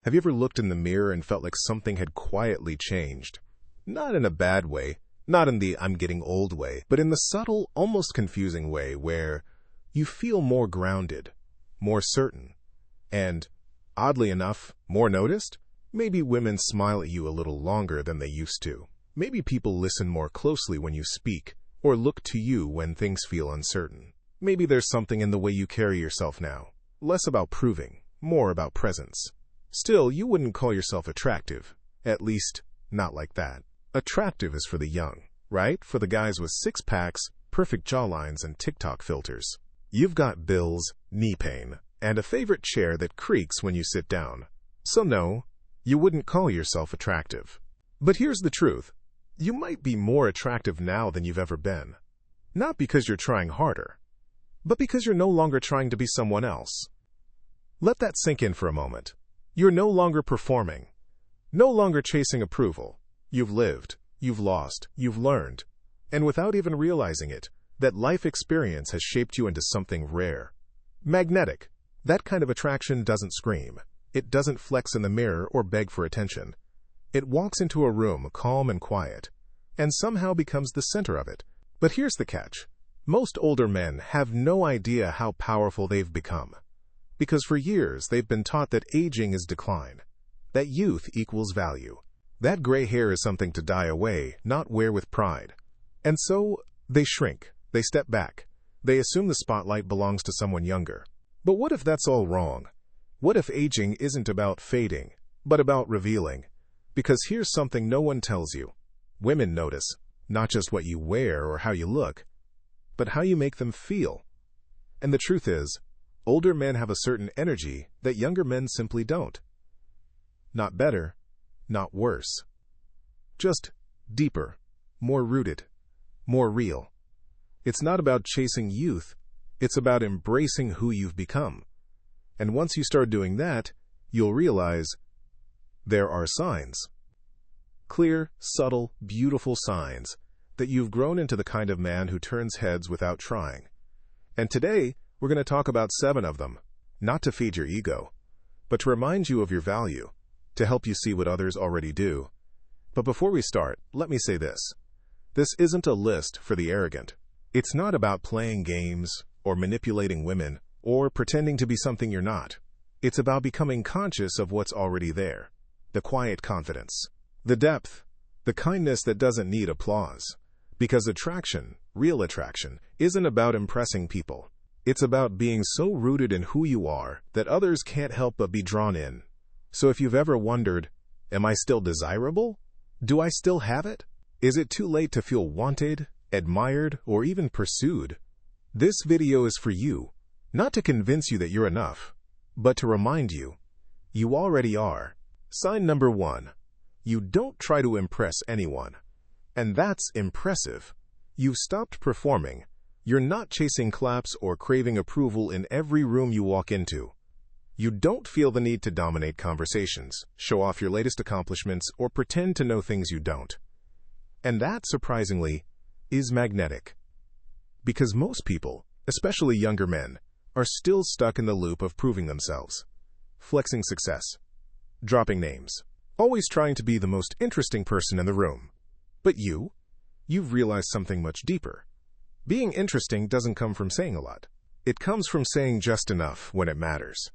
Have you ever looked in the mirror and felt like something had quietly changed? Not in a bad way, not in the I'm getting old way, but in the subtle, almost confusing way where you feel more grounded, more certain, and, oddly enough, more noticed? Maybe women smile at you a little longer than they used to. Maybe people listen more closely when you speak, or look to you when things feel uncertain. Maybe there's something in the way you carry yourself now, less about proving, more about presence. Still, you wouldn't call yourself attractive, at least, not like that. Attractive is for the young, right? For the guys with six-packs, perfect jawlines, and TikTok filters. You've got bills, knee pain, and a favorite chair that creaks when you sit down. So no, you wouldn't call yourself attractive. But here's the truth. You might be more attractive now than you've ever been. Not because you're trying harder, but because you're no longer trying to be someone else. Let that sink in for a moment. You're no longer performing, no longer chasing approval. You've lived, you've lost, you've learned, and without even realizing it, that life experience has shaped you into something rare. Magnetic. That kind of attraction doesn't scream. It doesn't flex in the mirror or beg for attention. It walks into a room calm and quiet, and somehow becomes the center of it. But here's the catch. Most older men have no idea how powerful they've become. Because for years they've been taught that aging is decline, that youth equals value, that gray hair is something to dye away, not wear with pride. And so they shrink, they step back, they assume the spotlight belongs to someone younger. But what if that's all wrong? What if aging isn't about fading, but about revealing? Because here's something no one tells you. Women notice, not just what you wear or how you look, but how you make them feel. And the truth is, older men have a certain energy that younger men simply don't. Not better, not worse. Just deeper, more rooted, more real. It's not about chasing youth, it's about embracing who you've become. And once you start doing that, you'll realize there are signs. Clear, subtle, beautiful signs that you've grown into the kind of man who turns heads without trying. And today, we're going to talk about 7 of them, not to feed your ego, but to remind you of your value, to help you see what others already do. But before we start, let me say this. This isn't a list for the arrogant. It's not about playing games or manipulating women or pretending to be something you're not. It's about becoming conscious of what's already there. The quiet confidence, the depth, the kindness that doesn't need applause. Because attraction, real attraction, isn't about impressing people. It's about being so rooted in who you are that others can't help but be drawn in. So if you've ever wondered, am I still desirable? Do I still have it? Is it too late to feel wanted, admired, or even pursued? This video is for you, not to convince you that you're enough, but to remind you, you already are. Sign number 1. You don't try to impress anyone. And that's impressive. You've stopped performing. You're not chasing claps or craving approval in every room you walk into. You don't feel the need to dominate conversations, show off your latest accomplishments, or pretend to know things you don't. And that, surprisingly, is magnetic. Because most people, especially younger men, are still stuck in the loop of proving themselves, flexing success, dropping names, always trying to be the most interesting person in the room. But you've realized something much deeper. Being interesting doesn't come from saying a lot. It comes from saying just enough when it matters.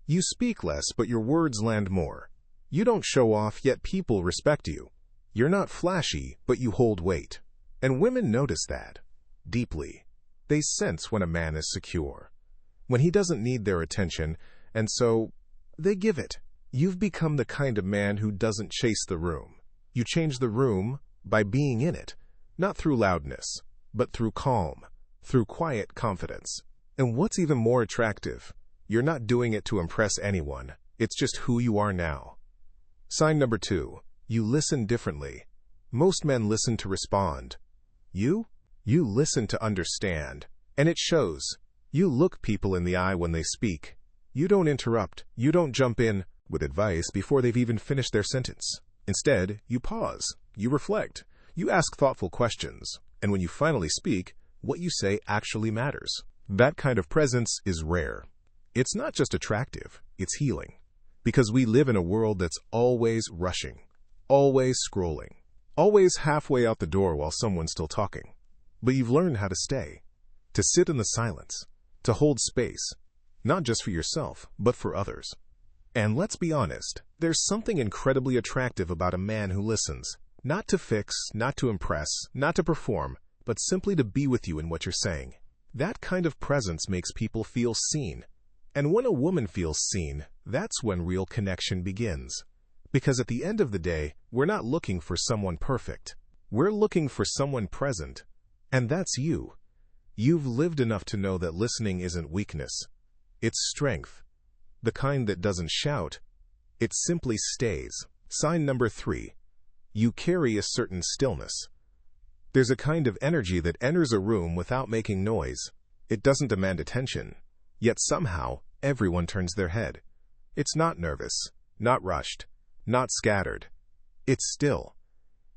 You speak less, but your words land more. You don't show off, yet people respect you. You're not flashy, but you hold weight. And women notice that, deeply. They sense when a man is secure, when he doesn't need their attention, and so they give it. You've become the kind of man who doesn't chase the room. You change the room by being in it, not through loudness, but through calm, through quiet confidence. And what's even more attractive, you're not doing it to impress anyone. It's just who you are now. Sign number 2. You listen differently. Most men listen to respond. You listen to understand. And it shows. You look people in the eye when they speak. You don't interrupt. You don't jump in with advice before they've even finished their sentence. Instead, you pause. You reflect. You ask thoughtful questions. And when you finally speak, what you say actually matters. That kind of presence is rare. It's not just attractive, it's healing. Because we live in a world that's always rushing, always scrolling, always halfway out the door while someone's still talking. But you've learned how to stay, to sit in the silence, to hold space, not just for yourself, but for others. And let's be honest, there's something incredibly attractive about a man who listens, not to fix, not to impress, not to perform, but simply to be with you in what you're saying. That kind of presence makes people feel seen. And when a woman feels seen, that's when real connection begins. Because at the end of the day, we're not looking for someone perfect. We're looking for someone present. And that's you. You've lived enough to know that listening isn't weakness. It's strength. The kind that doesn't shout. It simply stays. Sign number 3. You carry a certain stillness. There's a kind of energy that enters a room without making noise. It doesn't demand attention. Yet somehow, everyone turns their head. It's not nervous, not rushed, not scattered. It's still.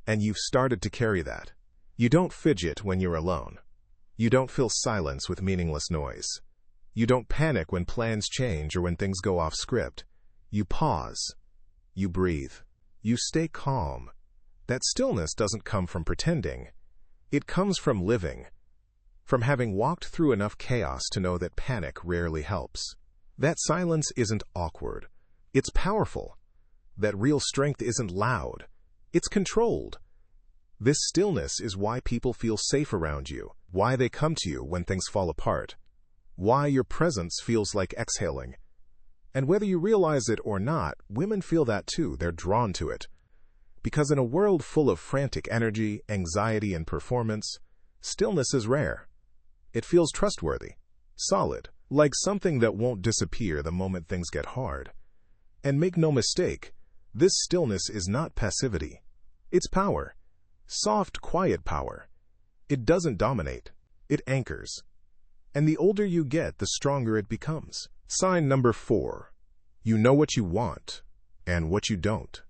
And you've started to carry that. You don't fidget when you're alone. You don't fill silence with meaningless noise. You don't panic when plans change or when things go off script. You pause. You breathe. You stay calm. That stillness doesn't come from pretending. It comes from living. From having walked through enough chaos to know that panic rarely helps. That silence isn't awkward. It's powerful. That real strength isn't loud. It's controlled. This stillness is why people feel safe around you, why they come to you when things fall apart, why your presence feels like exhaling. And whether you realize it or not, women feel that too. They're drawn to it. Because in a world full of frantic energy, anxiety, and performance, stillness is rare. It feels trustworthy, solid, like something that won't disappear the moment things get hard. And make no mistake, this stillness is not passivity. It's power. Soft, quiet power. It doesn't dominate. It anchors. And the older you get, the stronger it becomes. Sign number 4. You know what you want and what you don't.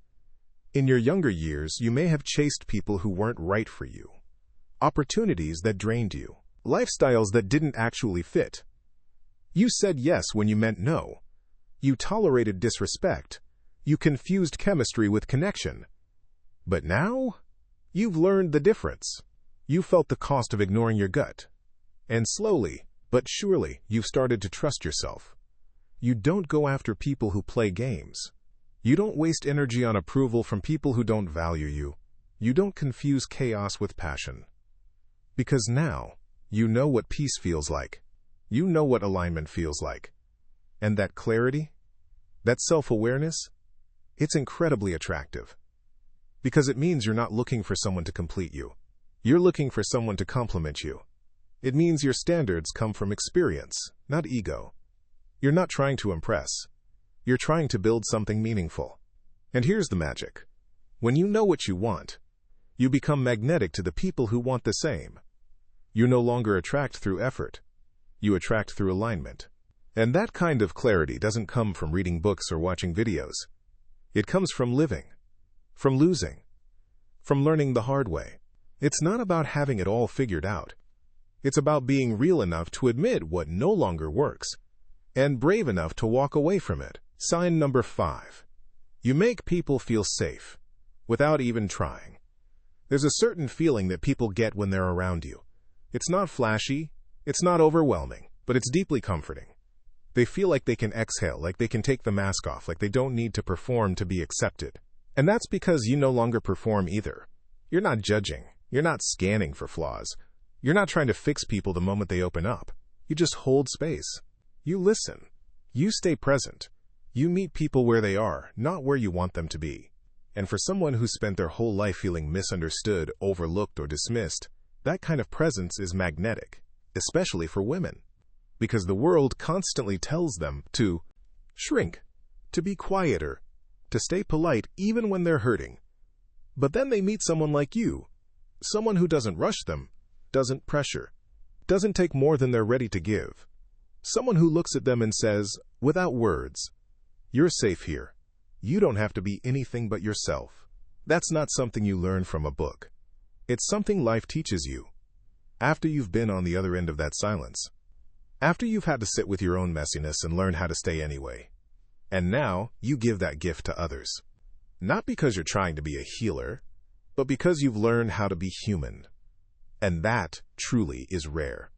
In your younger years, you may have chased people who weren't right for you. Opportunities that drained you. Lifestyles that didn't actually fit. You said yes when you meant no. You tolerated disrespect. You confused chemistry with connection. But now, you've learned the difference. You felt the cost of ignoring your gut. And slowly, but surely, you've started to trust yourself. You don't go after people who play games. You don't waste energy on approval from people who don't value you. You don't confuse chaos with passion. Because now, you know what peace feels like. You know what alignment feels like. And that clarity, that self-awareness, it's incredibly attractive. Because it means you're not looking for someone to complete you. You're looking for someone to complement you. It means your standards come from experience, not ego. You're not trying to impress. You're trying to build something meaningful. And here's the magic. When you know what you want, you become magnetic to the people who want the same. You no longer attract through effort. You attract through alignment. And that kind of clarity doesn't come from reading books or watching videos. It comes from living, from losing, from learning the hard way. It's not about having it all figured out. It's about being real enough to admit what no longer works, and brave enough to walk away from it. Sign number 5. You make people feel safe, without even trying. There's a certain feeling that people get when they're around you. It's not flashy, it's not overwhelming, but it's deeply comforting. They feel like they can exhale, like they can take the mask off, like they don't need to perform to be accepted. And that's because you no longer perform either. You're not judging. You're not scanning for flaws. You're not trying to fix people the moment they open up. You just hold space. You listen. You stay present. You meet people where they are, not where you want them to be. And for someone who spent their whole life feeling misunderstood, overlooked, or dismissed, that kind of presence is magnetic, especially for women. Because the world constantly tells them to shrink, to be quieter, to stay polite even when they're hurting. But then they meet someone like you, someone who doesn't rush them, doesn't pressure, doesn't take more than they're ready to give. Someone who looks at them and says, without words, "You're safe here. You don't have to be anything but yourself." That's not something you learn from a book. It's something life teaches you. After you've been on the other end of that silence. After you've had to sit with your own messiness and learn how to stay anyway. And now you give that gift to others. Not because you're trying to be a healer, but because you've learned how to be human. And that truly is rare.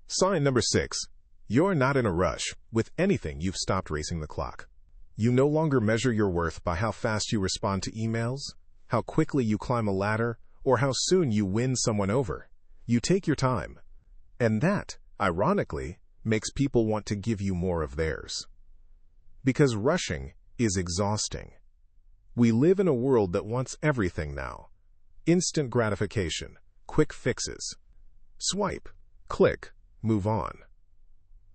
Sign number 6. You're not in a rush. With anything, you've stopped racing the clock. You no longer measure your worth by how fast you respond to emails, how quickly you climb a ladder, or how soon you win someone over. You take your time. And that, ironically, makes people want to give you more of theirs. Because rushing is exhausting. We live in a world that wants everything now. Instant gratification, quick fixes. Swipe, click, move on.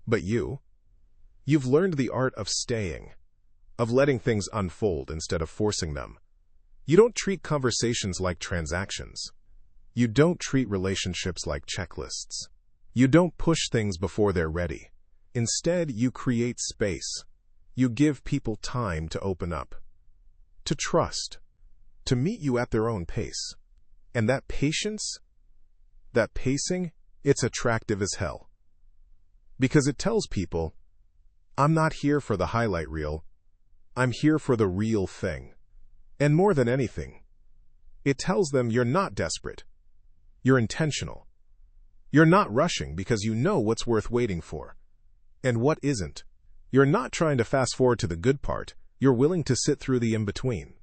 But you've learned the art of staying, of letting things unfold instead of forcing them. You don't treat conversations like transactions. You don't treat relationships like checklists. You don't push things before they're ready. Instead, you create space. You give people time to open up, to trust, to meet you at their own pace. And that patience, that pacing, it's attractive as hell. Because it tells people, I'm not here for the highlight reel. I'm here for the real thing. And more than anything, it tells them you're not desperate. You're intentional. You're not rushing because you know what's worth waiting for and what isn't. You're not trying to fast forward to the good part. You're willing to sit through the in-between.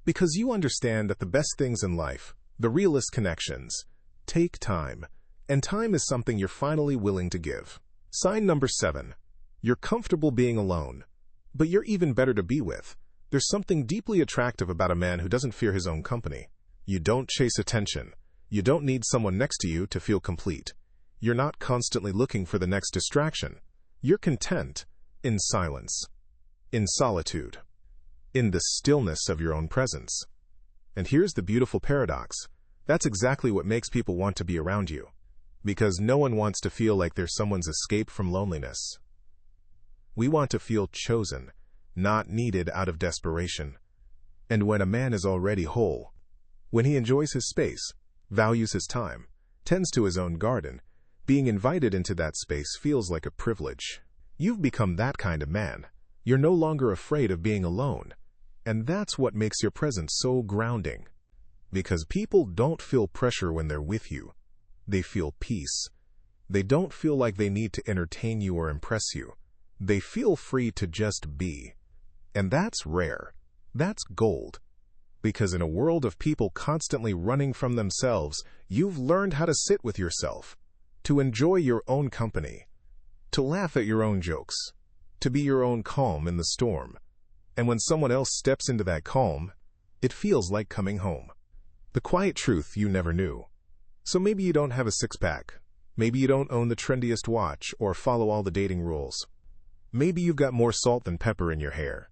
Because you understand that the best things in life, the realest connections, take time. And time is something you're finally willing to give. Sign number 7. You're comfortable being alone, but you're even better to be with. There's something deeply attractive about a man who doesn't fear his own company. You don't chase attention. You don't need someone next to you to feel complete. You're not constantly looking for the next distraction. You're content in silence, in solitude, in the stillness of your own presence. And here's the beautiful paradox. That's exactly what makes people want to be around you. Because no one wants to feel like they're someone's escape from loneliness. We want to feel chosen, not needed out of desperation. And when a man is already whole, when he enjoys his space, values his time, tends to his own garden, being invited into that space feels like a privilege. You've become that kind of man. You're no longer afraid of being alone. And that's what makes your presence so grounding. Because people don't feel pressure when they're with you. They feel peace. They don't feel like they need to entertain you or impress you. They feel free to just be. And that's rare. That's gold. Because in a world of people constantly running from themselves, you've learned how to sit with yourself, to enjoy your own company, to laugh at your own jokes, to be your own calm in the storm. And when someone else steps into that calm, it feels like coming home. The quiet truth you never knew. So maybe you don't have a six-pack. Maybe you don't own the trendiest watch or follow all the dating rules. Maybe you've got more salt than pepper in your hair,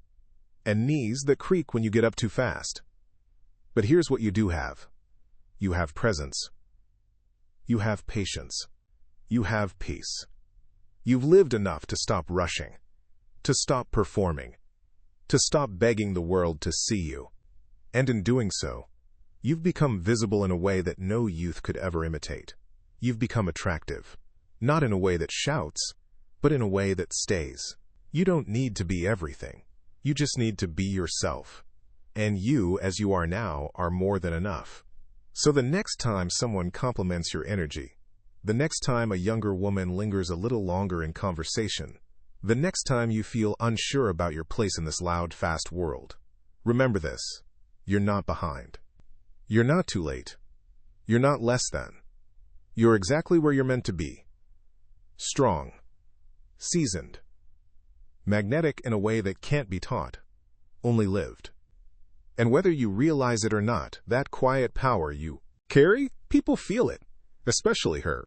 and knees that creak when you get up too fast. But here's what you do have. You have presence. You have patience. You have peace. You've lived enough to stop rushing, to stop performing, to stop begging the world to see you. And in doing so, you've become visible in a way that no youth could ever imitate. You've become attractive, not in a way that shouts, but in a way that stays. You don't need to be everything. You just need to be yourself. And you, as you are now, are more than enough. So the next time someone compliments your energy, the next time a younger woman lingers a little longer in conversation, the next time you feel unsure about your place in this loud, fast world, remember this. You're not behind. You're not too late. You're not less than. You're exactly where you're meant to be. Strong. Seasoned. Magnetic in a way that can't be taught, only lived. And whether you realize it or not, that quiet power you carry, people feel it, especially her.